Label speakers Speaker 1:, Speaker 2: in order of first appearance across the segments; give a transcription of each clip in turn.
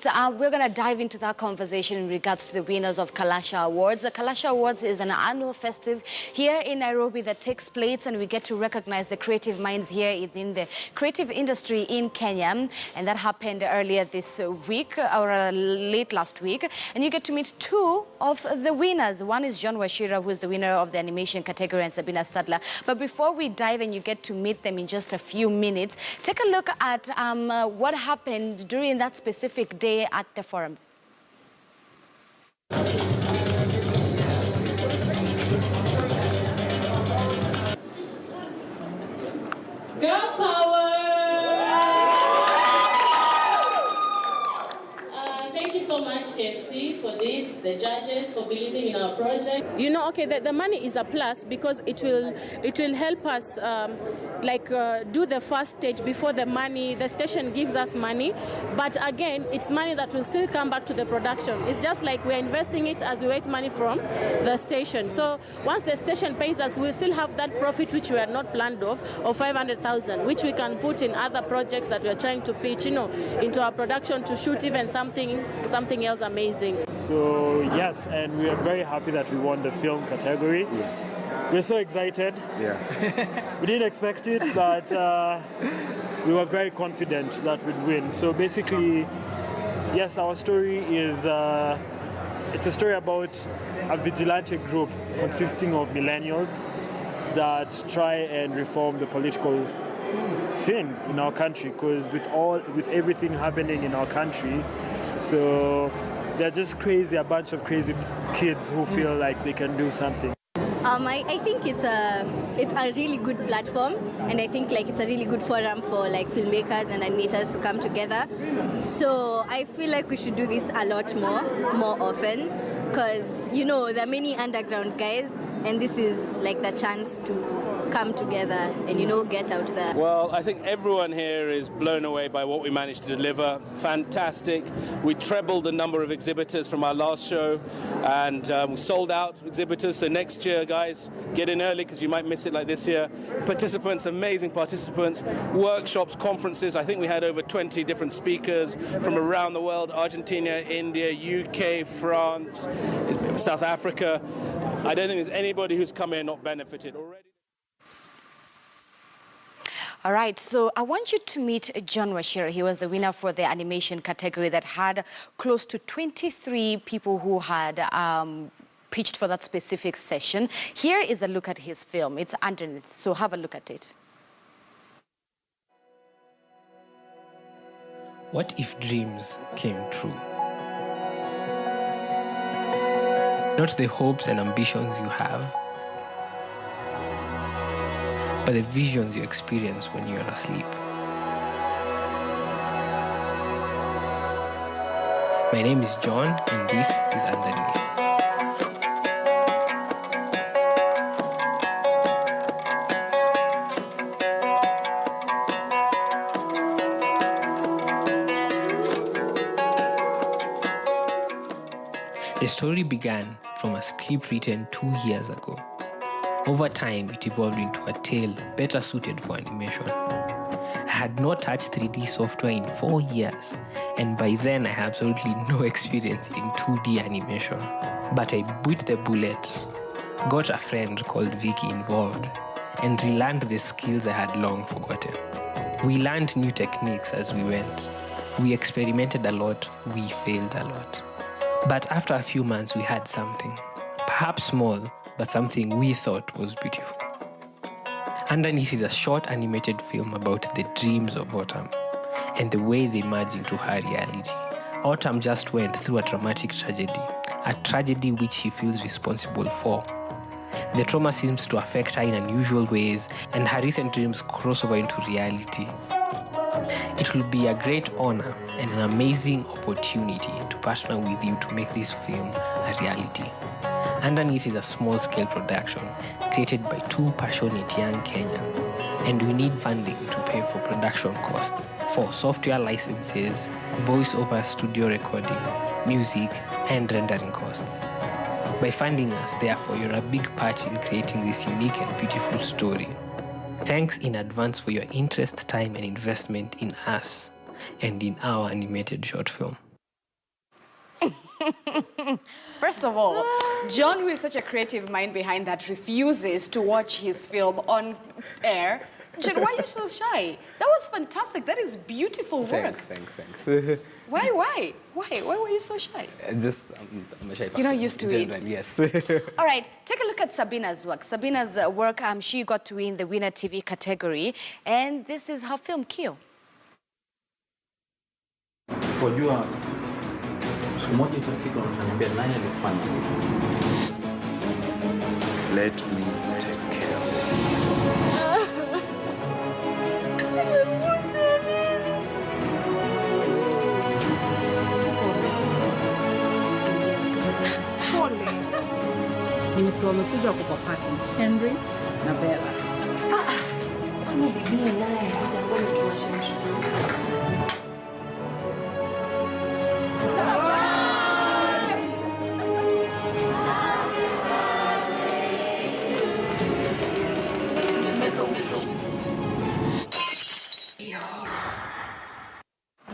Speaker 1: We're going to dive into that conversation in regards to the winners of Kalasha Awards. The Kalasha Awards is an annual festive here in Nairobi that takes place, and we get to recognize the creative minds here in the creative industry in Kenya. And that happened earlier this week, or late last week. And you get to meet two of the winners. One is John Wachira, who is the winner of the animation category, and Sabina Stadler. But before we dive in, you get to meet them in just a few minutes. Take a look at what happened during that specific day at the forum.
Speaker 2: Girl power! Thank you so much, KFC, for this, the judges, for believing in our project.
Speaker 3: You know, okay, the money is a plus because it will help us do the first stage before the station gives us money. But again, it's money that will still come back to the production. It's just like we're investing it as we wait money from the station. So once the station pays us, we'll still have that profit which we had not planned of 500,000, which we can put in other projects that we're trying to pitch, you know, into our production to shoot even something else amazing.
Speaker 4: So yes, and we are very happy that we won the film category. Yes. We're so excited. Yeah. We didn't expect it, but we were very confident that we'd win. So basically, yes, our story is, it's a story about a vigilante group consisting of millennials that try and reform the political scene in our country, because with everything happening in our country, so they're just crazy, a bunch of crazy kids who feel like they can do something.
Speaker 5: I think it's a really good platform, and I think it's a really good forum for filmmakers and animators to come together. So I feel like we should do this a lot more often, because you know there are many underground guys, and this is the chance to come together and get out there.
Speaker 6: Well, I think everyone here is blown away by what we managed to deliver. Fantastic. We trebled the number of exhibitors from our last show, and we sold out exhibitors. So next year, guys, get in early because you might miss it like this year. Participants, amazing participants, workshops, conferences. I think we had over 20 different speakers from around the world: Argentina, India, UK, France, South Africa. I don't think there's anybody who's come here not benefited already.
Speaker 1: All right, so I want you to meet John Wachira. He was the winner for the animation category that had close to 23 people who had pitched for that specific session. Here is a look at his film. It's underneath, so have a look at it.
Speaker 7: What if dreams came true? Not the hopes and ambitions you have, but the visions you experience when you're asleep. My name is John, and this is Underneath. The story began from a script written 2 years ago. Over time, it evolved into a tale better suited for animation. I had not touched 3D software in 4 years, and by then I had absolutely no experience in 2D animation. But I bit the bullet, got a friend called Vicky involved, and relearned the skills I had long forgotten. We learned new techniques as we went. We experimented a lot, we failed a lot. But after a few months, we had something, perhaps small, but something we thought was beautiful. Underneath is a short animated film about the dreams of Autumn and the way they merge into her reality. Autumn just went through a traumatic tragedy, a tragedy which she feels responsible for. The trauma seems to affect her in unusual ways, and her recent dreams cross over into reality. It will be a great honor and an amazing opportunity to partner with you to make this film a reality. Underneath is a small-scale production created by 2 passionate young Kenyans, and we need funding to pay for production costs, for software licenses, voice-over studio recording, music, and rendering costs. By funding us, therefore, you're a big part in creating this unique and beautiful story. Thanks in advance for your interest, time, and investment in us and in our animated short film.
Speaker 1: First of all, John, who is such a creative mind behind that, refuses to watch his film on air. John, why are you so shy? That was fantastic. That is beautiful work.
Speaker 8: Thanks.
Speaker 1: Why were you so shy?
Speaker 8: Just, I'm a shy person.
Speaker 1: You're not used to it?
Speaker 8: Yes.
Speaker 1: All right, take a look at Sabina's work. Sabina's work, she got to win the Winner TV category, and this is her film, Kio.
Speaker 9: Wajua, siku moja itafika unaniambia nani alikufanya hivyo.
Speaker 10: Let me take care of it.
Speaker 11: Nimesikia wamekuja huko kwa parking. Henry na Bella.
Speaker 1: Kwani bibi naye hajangoni tunashemsha.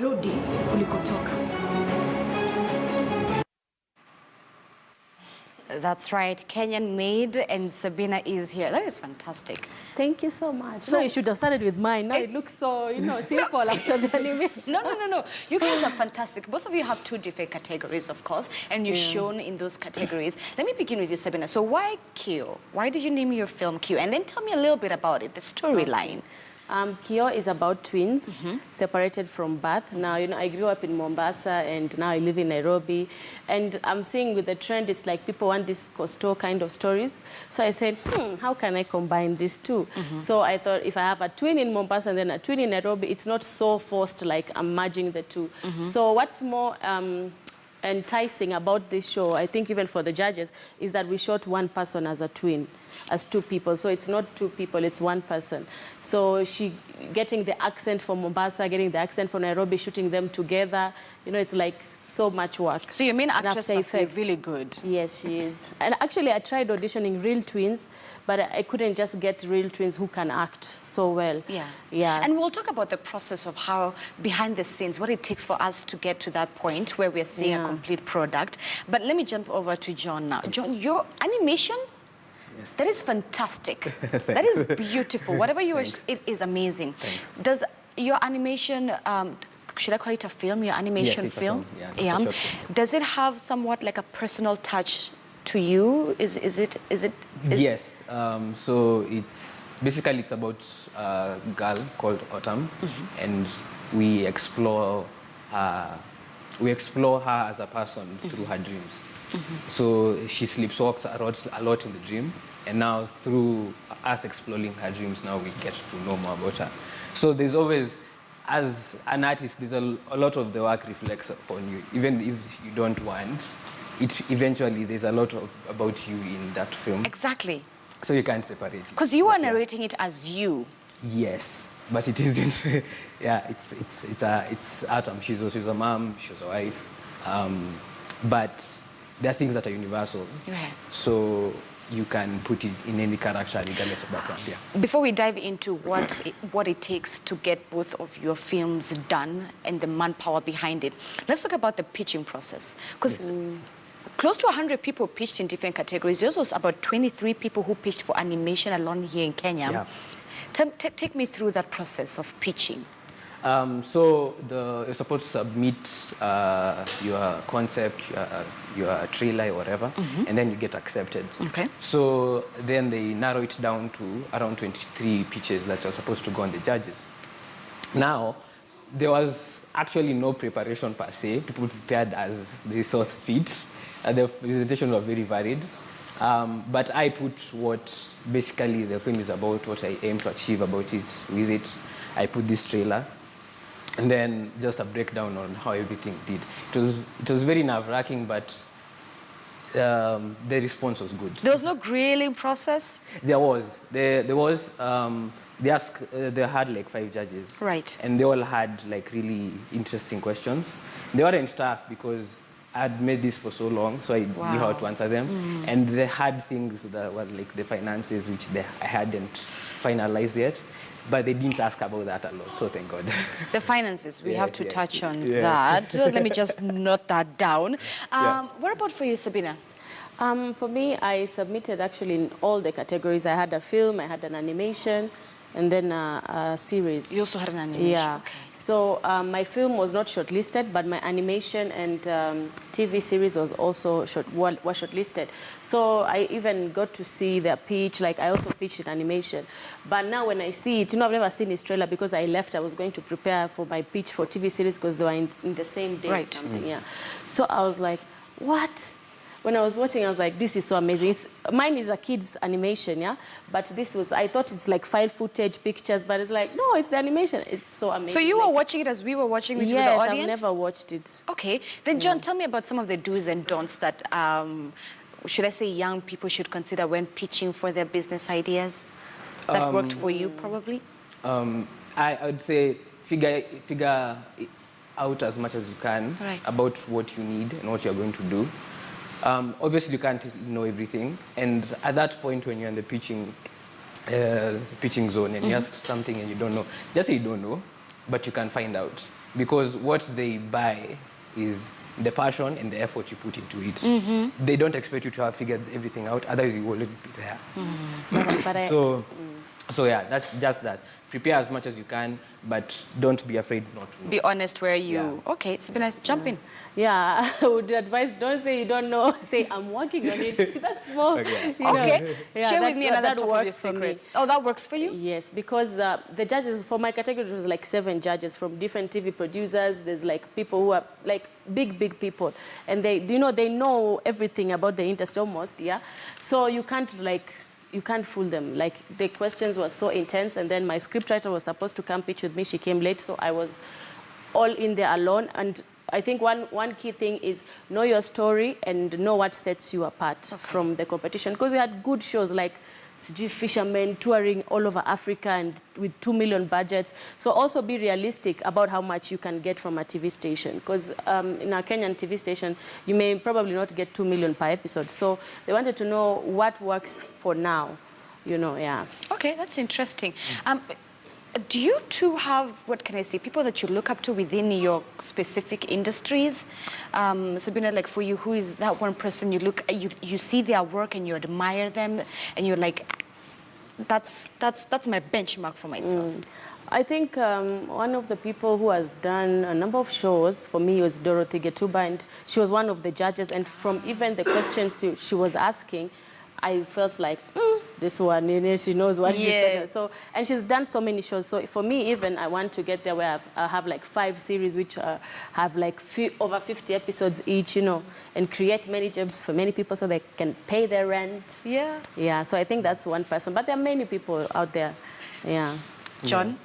Speaker 3: Rudi ulikotoka.
Speaker 1: That's right, Kenyan made, and Sabina is here. That is fantastic.
Speaker 3: Thank you so much. So you should have started with mine. Now it looks so, simple after the animation.
Speaker 1: No. You guys are fantastic. Both of you have two different categories, of course, and you're shown in those categories. Let me begin with you, Sabina. So why Kio? Why did you name your film Kio? And then tell me a little bit about it, the storyline.
Speaker 3: Kio is about twins separated from birth. Now, I grew up in Mombasa and now I live in Nairobi. And I'm seeing with the trend, it's like people want these coastal kind of stories. So I said, how can I combine these two? So I thought if I have a twin in Mombasa and then a twin in Nairobi, it's not so forced like I'm merging the two. So what's more enticing about this show, I think even for the judges, is that we shot one person as a twin, as two people. So it's not two people, it's one person. So she getting the accent from Mombasa, getting the accent from Nairobi, shooting them together, it's like so much work.
Speaker 1: So your main actress must be really good.
Speaker 3: Yes, she is. And actually I tried auditioning real twins, but I couldn't just get real twins who can act so well. Yeah.
Speaker 1: And we'll talk about the process of how, behind the scenes, what it takes for us to get to that point where we're seeing a complete product. But let me jump over to John now. John, your animation?
Speaker 8: Yes.
Speaker 1: That is fantastic. That is beautiful. Whatever you are, it is amazing.
Speaker 8: Thanks.
Speaker 1: Does your animation, should I call it a film, your animation
Speaker 8: yes,
Speaker 1: film?
Speaker 8: Yeah.
Speaker 1: Does it have somewhat like a personal touch to you? Is it?
Speaker 8: Yes. So it's about a girl called Autumn, and we explore her as a person through her dreams. So she sleepwalks a lot in the dream, and now through us exploring her dreams, now we get to know more about her. So there's always, as an artist, there's a lot of the work reflects upon you, even if you don't want it. Eventually, there's a lot about you in that film.
Speaker 1: Exactly.
Speaker 8: So you can't separate it.
Speaker 1: Because you are narrating it as you.
Speaker 8: Yes, but it isn't. Yeah, it's Autumn. She's a mom. She's a wife. But there are things that are universal.
Speaker 1: Right.
Speaker 8: So you can put it in any character regardless of background. Yeah.
Speaker 1: Before we dive into what it takes to get both of your films done and the manpower behind it, let's talk about the pitching process. Because close to 100 people pitched in different categories. There's also about 23 people who pitched for animation alone here in Kenya.
Speaker 8: Yeah.
Speaker 1: Take me through that process of pitching.
Speaker 8: So you're supposed to submit your concept, your trailer, or whatever, and then you get accepted.
Speaker 1: Okay.
Speaker 8: So then they narrow it down to around 23 pitches that are supposed to go on the judges. Now, there was actually no preparation per se. People prepared as they saw fit. The presentation was very varied. But I put what basically the film is about, what I aim to achieve about it with it. I put this trailer. And then just a breakdown on how everything did. It was very nerve-wracking, but the response was good.
Speaker 1: There was no grilling process?
Speaker 8: There was. There was. They had like 5 judges.
Speaker 1: Right.
Speaker 8: And they all had like really interesting questions. They weren't tough because I'd made this for so long, so I knew how to answer them. And they had things that were like the finances, which I hadn't finalized yet. but they didn't ask about that a lot, so thank God.
Speaker 1: The finances, we have to touch on
Speaker 8: yes.
Speaker 1: that. Let me just note that down. What about for you, Sabina?
Speaker 3: For me, I submitted actually in all the categories. I had a film, I had an animation, and then a series.
Speaker 1: You also had an animation?
Speaker 3: Yeah.
Speaker 1: Okay.
Speaker 3: So my film was not shortlisted, but my animation and TV series was also shortlisted. So I even got to see their pitch. Like I also pitched in animation. But now when I see it, I've never seen this trailer because I left. I was going to prepare for my pitch for TV series because they were in the same day or something. Yeah. So I was like, what? When I was watching, I was like, this is so amazing. Mine is a kid's animation, yeah? But this was, I thought it's like file footage, pictures, but it's like, no, it's the animation. It's so amazing.
Speaker 1: So you were watching it as we were watching it with the
Speaker 3: yes,
Speaker 1: audience?
Speaker 3: I've never watched it.
Speaker 1: Okay. Then, John, tell me about some of the do's and don'ts that, should I say, young people should consider when pitching for their business ideas that worked for you, probably?
Speaker 8: I would say figure out as much as you can about what you need and what you're going to do. Obviously, you can't know everything, and at that point, when you're in the pitching zone and you ask something and you don't know, just say you don't know, but you can find out, because what they buy is the passion and the effort you put into it. They don't expect you to have figured everything out, otherwise you will already be there. So yeah, that's just that. Prepare as much as you can, but don't be afraid not to know.
Speaker 1: Be honest where you... Yeah. Okay, Sabina, jump in.
Speaker 3: Yeah, I would advise, don't say you don't know, say I'm working on it. That's more...
Speaker 1: Okay, share with me another top of your secrets. Oh, that works for you?
Speaker 3: Yes, because the judges, for my category, it was like 7 judges from different TV producers. There's like people who are like big people. And they know everything about the industry almost, yeah? So you can't fool them. Like, the questions were so intense, and then my scriptwriter was supposed to come pitch with me. She came late, so I was all in there alone. And I think one key thing is know your story and know what sets you apart from the competition. Because we had good shows like fishermen touring all over Africa and with 2 million budgets. So also be realistic about how much you can get from a TV station. Because in a Kenyan TV station, you may probably not get 2 million per episode. So they wanted to know what works for now, yeah. Okay,
Speaker 1: that's interesting. Do you two have, what can I say, people that you look up to within your specific industries? Sabina, like for you, who is that one person you see their work and you admire them and you're like, that's my benchmark for myself?
Speaker 3: I think one of the people who has done a number of shows for me was Dorothy Getuba, and she was one of the judges, and from even the questions she was asking, I felt like, this one, she knows what she's talking about. So, and she's done so many shows. So for me, even I want to get there where I have like 5 series which have like over 50 episodes each, and create many jobs for many people so they can pay their rent.
Speaker 1: Yeah.
Speaker 3: Yeah, so I think that's one person. But there are many people out there. Yeah.
Speaker 1: John?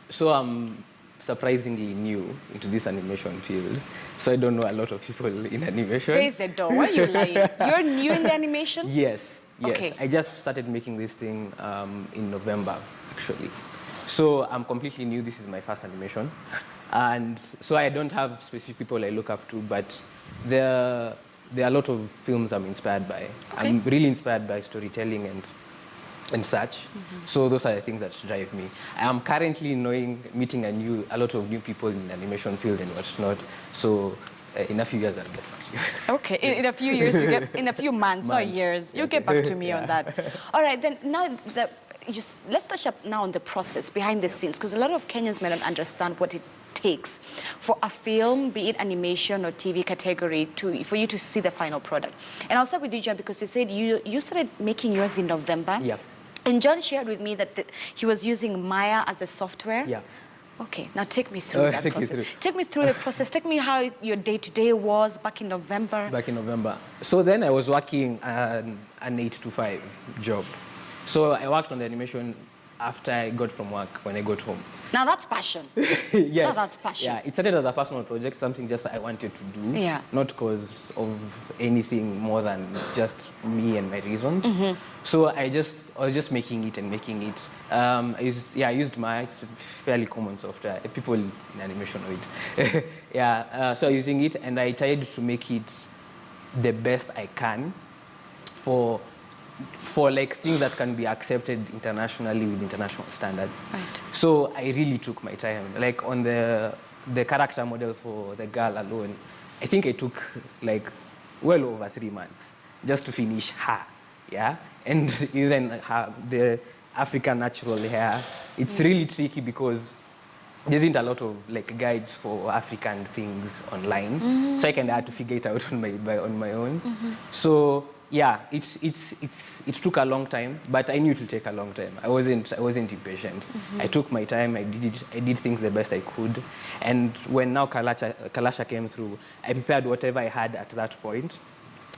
Speaker 8: So I'm surprisingly new into this animation field. So I don't know a lot of people in animation.
Speaker 1: There is the door. Why are you lying? You're new in the animation?
Speaker 8: Yes.
Speaker 1: Okay.
Speaker 8: I just started making this thing in November, actually. So I'm completely new. This is my first animation. And so I don't have specific people I look up to, but there are a lot of films I'm inspired by. Okay. I'm really inspired by storytelling and such. So those are the things that drive me. I am currently meeting a lot of new people in the animation field and whatnot. So in a few years, I'll get back to you.
Speaker 1: Okay, in a few years, in a few months, not years, you'll get back to me on that. All right, then now let's touch up now on the process behind the scenes, because a lot of Kenyans may not understand what it takes for a film, be it animation or TV category, for you to see the final product. And I'll start with you, John, because you said you started making yours in November.
Speaker 8: Yeah.
Speaker 1: And John shared with me that he was using Maya as a software.
Speaker 8: Yeah.
Speaker 1: Okay, now take me through that process. Take me through the process. Take me how your day-to-day was back in November.
Speaker 8: Back in November. So then I was working an 8-to-5 job. So I worked on the animation after I got from work, when I got home.
Speaker 1: Now that's passion.
Speaker 8: Yes.
Speaker 1: Now that's passion.
Speaker 8: Yeah, it started as a personal project, something just I wanted to do.
Speaker 1: Yeah.
Speaker 8: Not because of anything more than just me and my reasons. So I was just making it and making it. I used Maya. It's fairly common software. People in animation know it. So I was using it, and I tried to make it the best I can for for like things that can be accepted internationally with international standards.
Speaker 1: Right.
Speaker 8: So I really took my time. Like on the character model for the girl alone, I think I took like well over 3 months just to finish her, yeah? And even her, the African natural hair, it's really tricky because there isn't a lot of like guides for African things online, so I kind of had to figure it out on my own. So yeah, it took a long time, but I knew it would take a long time. I wasn't impatient. I took my time. I did things the best I could, and when now Kalasha came through, I prepared whatever I had at that point.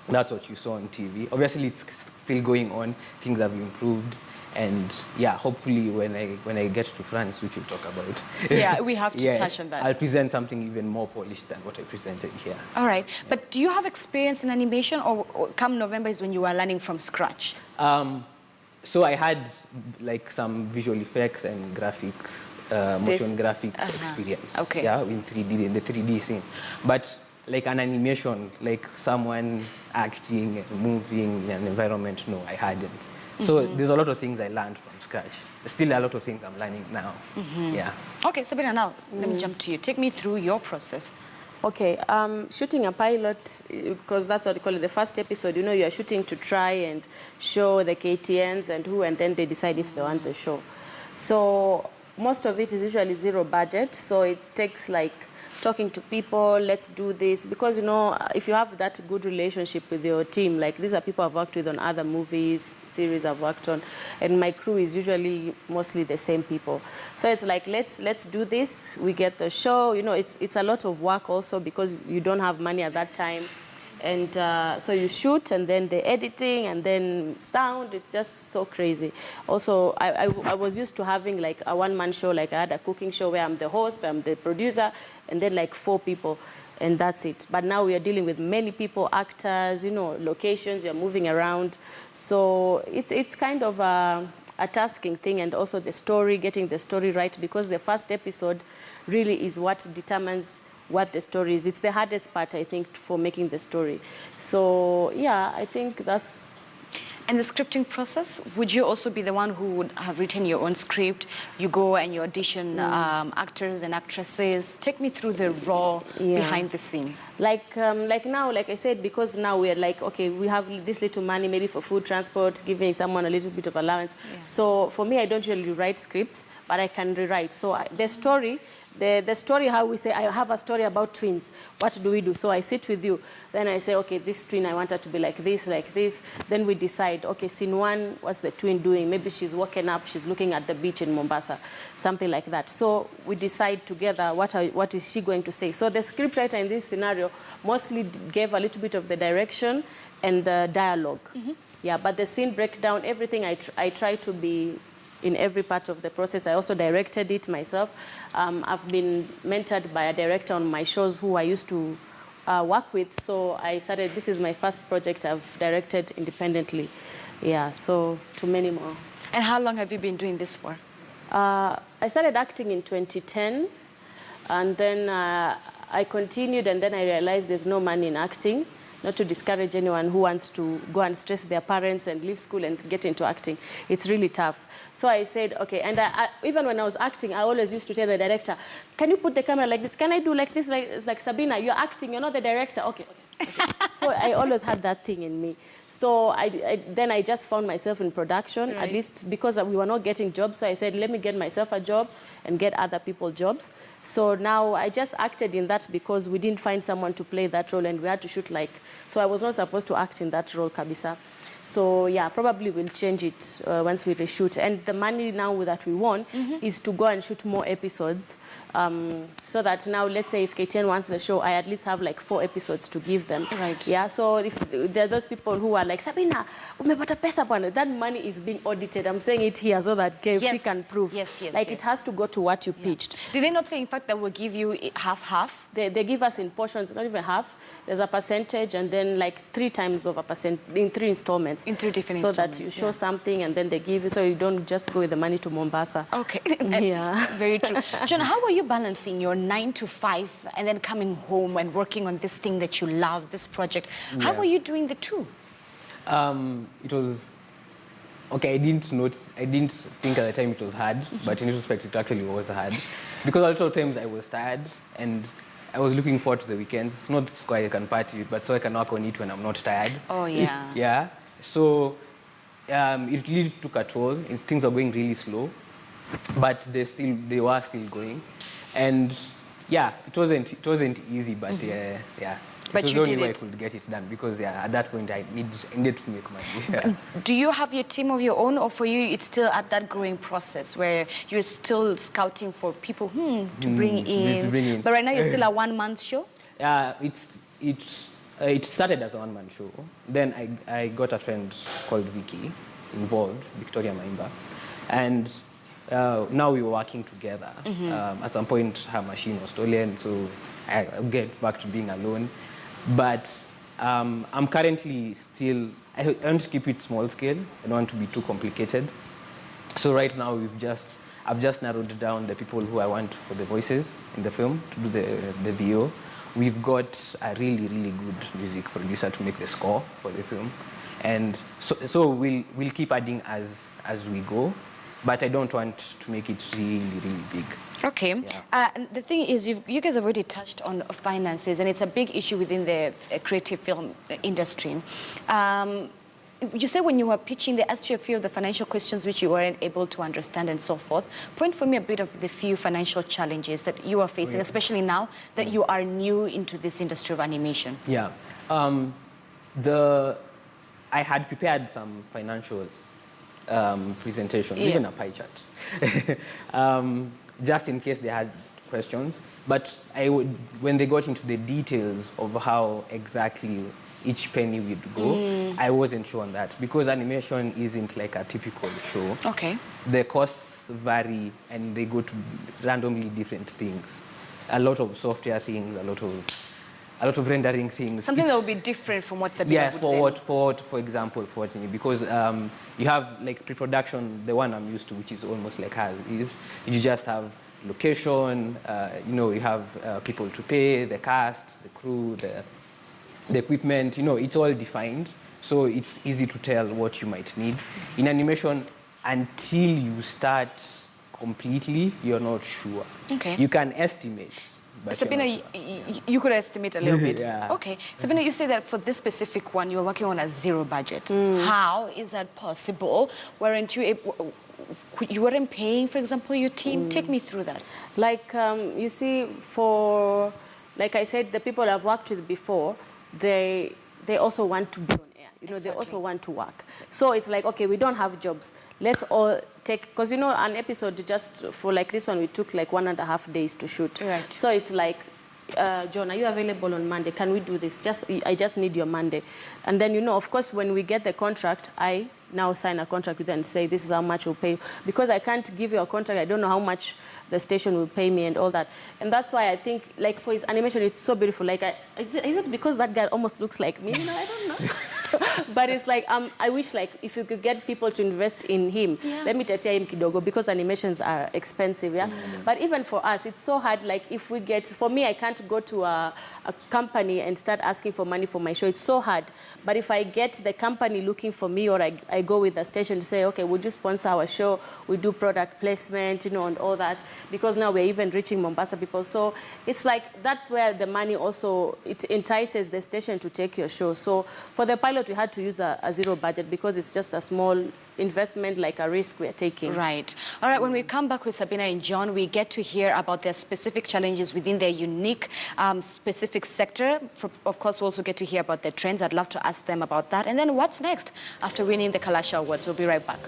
Speaker 8: That's what you saw on TV. Obviously, it's still going on. Things have improved. And yeah, hopefully when I get to France, which we'll talk about.
Speaker 1: Yeah, we have to
Speaker 8: yes,
Speaker 1: touch on that.
Speaker 8: I'll present something even more polished than what I presented here.
Speaker 1: All right. Yeah. But do you have experience in animation, or come November is when you are learning from scratch?
Speaker 8: So I had like some visual effects and graphic, motion graphic experience.
Speaker 1: Okay.
Speaker 8: Yeah, in 3D, in the 3D scene. But like an animation, like someone acting and moving in an environment, no, I hadn't. So there's a lot of things I learned from scratch. There's still a lot of things I'm learning now. Yeah.
Speaker 1: Okay, Sabina, now let me jump to you. Take me through your process.
Speaker 3: Okay, shooting a pilot, because that's what we call it, the first episode, you know, you're shooting to try and show the KTNs and then they decide if they want to show. So most of it is usually zero budget, so it takes like talking to people, let's do this, because you know, if you have that good relationship with your team, like these are people I've worked with on other movies, series I've worked on, and my crew is usually mostly the same people. So it's like, let's do this, we get the show, you know, it's a lot of work also because you don't have money at that time. And so you shoot, and then the editing, and then sound, it's just so crazy. Also, I was used to having like a one-man show, like I had a cooking show where I'm the host, I'm the producer, and then like 4 people, and that's it. But now we are dealing with many people, actors, you know, locations, you're moving around. So it's kind of a tasking thing, and also the story, getting the story right, because the first episode really is what determines what the story is. It's the hardest part, I think, for making the story. So, yeah, I think that's...
Speaker 1: And the scripting process, would you also be the one who would have written your own script? You go and you audition actors and actresses. Take me through the raw behind the scene.
Speaker 3: Like now, like I said, because now we're like, okay, we have this little money maybe for food, transport, giving someone a little bit of allowance. Yeah. So for me, I don't usually write scripts, but I can rewrite. So the story, the story, how we say, I have a story about twins. What do we do? So I sit with you. Then I say, okay, this twin, I want her to be like this, like this. Then we decide, okay, scene 1, what's the twin doing? Maybe she's waking up, she's looking at the beach in Mombasa, something like that. So we decide together what is she going to say. So the scriptwriter in this scenario mostly gave a little bit of the direction and the dialogue. Yeah, but the scene breakdown, everything I try to be in every part of the process. I also directed it myself. I've been mentored by a director on my shows who I used to work with. So I started, this is my first project I've directed independently. Yeah, so to many more.
Speaker 1: And how long have you been doing this for?
Speaker 3: I started acting in 2010, and then I continued, and then I realized there's no money in acting. Not to discourage anyone who wants to go and stress their parents and leave school and get into acting. It's really tough. So I said, okay, and even when I was acting, I always used to tell the director, can you put the camera like this? Can I do like this? It's like, Sabina, you're acting, you're not the director. Okay. So I always had that thing in me. So then I just found myself in production, at least because we were not getting jobs. So I said, let me get myself a job and get other people jobs. So now I just acted in that because we didn't find someone to play that role, and we had to shoot like, so I was not supposed to act in that role, kabisa. So yeah, probably we'll change it once we reshoot. And the money now that we want is to go and shoot more episodes. So that now, let's say if KTN wants the show, I at least have like 4 episodes to give them.
Speaker 1: Right.
Speaker 3: Yeah, so if there are those people who are like, Sabina, umepata pesa bwana, that money is being audited. I'm saying it here so that KFC can prove.
Speaker 1: Yes, yes,
Speaker 3: like it has to go to what you pitched.
Speaker 1: Did they not say, in fact, that will give you half-half?
Speaker 3: They give us in portions, not even half. There's a percentage, and then like 3 times of a percent in 3 installments.
Speaker 1: In 3 different
Speaker 3: so
Speaker 1: installments.
Speaker 3: So that you show something, and then they give you, so you don't just go with the money to Mombasa.
Speaker 1: Okay.
Speaker 3: Yeah.
Speaker 1: Very true. John, how are you balancing your 9 to 5 and then coming home and working on this thing that you love, this project? How are you doing the two?
Speaker 8: It was Okay, I didn't think at the time it was hard, but in retrospect, it actually was hard. Because a lot of times I was tired, and I was looking forward to the weekends. It's not so I can party, but so I can work on it when I'm not tired.
Speaker 1: Oh, yeah.
Speaker 8: Yeah. So it really took a toll. Things were going really slow, but they were still going. And yeah, it wasn't easy, but yeah.
Speaker 1: But
Speaker 8: it was
Speaker 1: you
Speaker 8: the only
Speaker 1: did
Speaker 8: way
Speaker 1: it.
Speaker 8: I could get it done, because at that point I needed to make money. Yeah.
Speaker 1: Do you have your team of your own, or for you it's still at that growing process where you're still scouting for people to bring in? But right now you're still a one-man show?
Speaker 8: It started as a one-man show. Then I got a friend called Vicky involved, Victoria Maimba, and now we were working together. At some point, her machine was stolen, so I get back to being alone. But I'm currently still, I want to keep it small scale. I don't want to be too complicated. So right now, I've just narrowed down the people who I want for the voices in the film to do the VO. We've got a really, really good music producer to make the score for the film. And so we'll keep adding as we go. But I don't want to make it really, really big.
Speaker 1: Okay.
Speaker 8: Yeah.
Speaker 1: And the thing is, you guys have already touched on finances, and it's a big issue within the creative film industry. You said when you were pitching, they asked you a few of the financial questions which you weren't able to understand and so forth. Point for me a bit of the few financial challenges that you are facing, especially now that you are new into this industry of animation.
Speaker 8: Yeah. I had prepared some financial presentation, even a pie chart, just in case they had questions. But when they got into the details of how exactly each penny would go, I wasn't sure on that, because animation isn't like a typical show.
Speaker 1: Okay.
Speaker 8: The costs vary, and they go to randomly different things. A lot of software things, a lot of rendering things.
Speaker 1: Something that would be different from what Sabina
Speaker 8: yes,
Speaker 1: would
Speaker 8: for example, because you have like pre-production, the one I'm used to, which is almost like hers, is you just have location, you have people to pay, the cast, the crew, the equipment, it's all defined. So it's easy to tell what you might need. In animation, until you start completely, you're not sure.
Speaker 1: Okay.
Speaker 8: You can estimate.
Speaker 1: Sabina, you could estimate a little bit.
Speaker 8: Yeah.
Speaker 1: Okay. Sabina, you say that for this specific one, you're working on a zero budget. How is that possible? Weren't you able, you weren't paying, for example, your team? Take me through that.
Speaker 3: Like, you see, like I said, the people I've worked with before, they also want to be on air.
Speaker 1: Exactly.
Speaker 3: They also want to work. So it's like, okay, we don't have jobs. Let's all take, because an episode just for like this one, we took like 1.5 days to shoot.
Speaker 1: Right.
Speaker 3: So it's like, John, are you available on Monday? Can we do this? I just need your Monday. And then, of course, when we get the contract, I now sign a contract with them and say, this is how much we'll pay you. Because I can't give you a contract, I don't know how much the station will pay me and all that. And that's why I think, like, for his animation, it's so beautiful. Like, is it because that guy almost looks like me? I don't know. But it's like, I wish, like, if you could get people to invest in him, let me tell him kidogo, because animations are expensive, yeah? But even for us, it's so hard, like, if we get, for me, I can't go to a company and start asking for money for my show. It's so hard. But if I get the company looking for me, or I go with the station to say, okay, would you sponsor our show? We do product placement, and all that, because now we're even reaching Mombasa people. So it's like, that's where the money also, it entices the station to take your show. So for the pilot, we had to use a zero budget, because it's just a small investment, like a risk we're taking.
Speaker 1: Right. All right, when we come back with Sabina and John, we get to hear about their specific challenges within their unique specific sector. Of course, we also get to hear about their trends. I'd love to ask them about that. And then what's next after winning the Kalasha Awards? We'll be right back.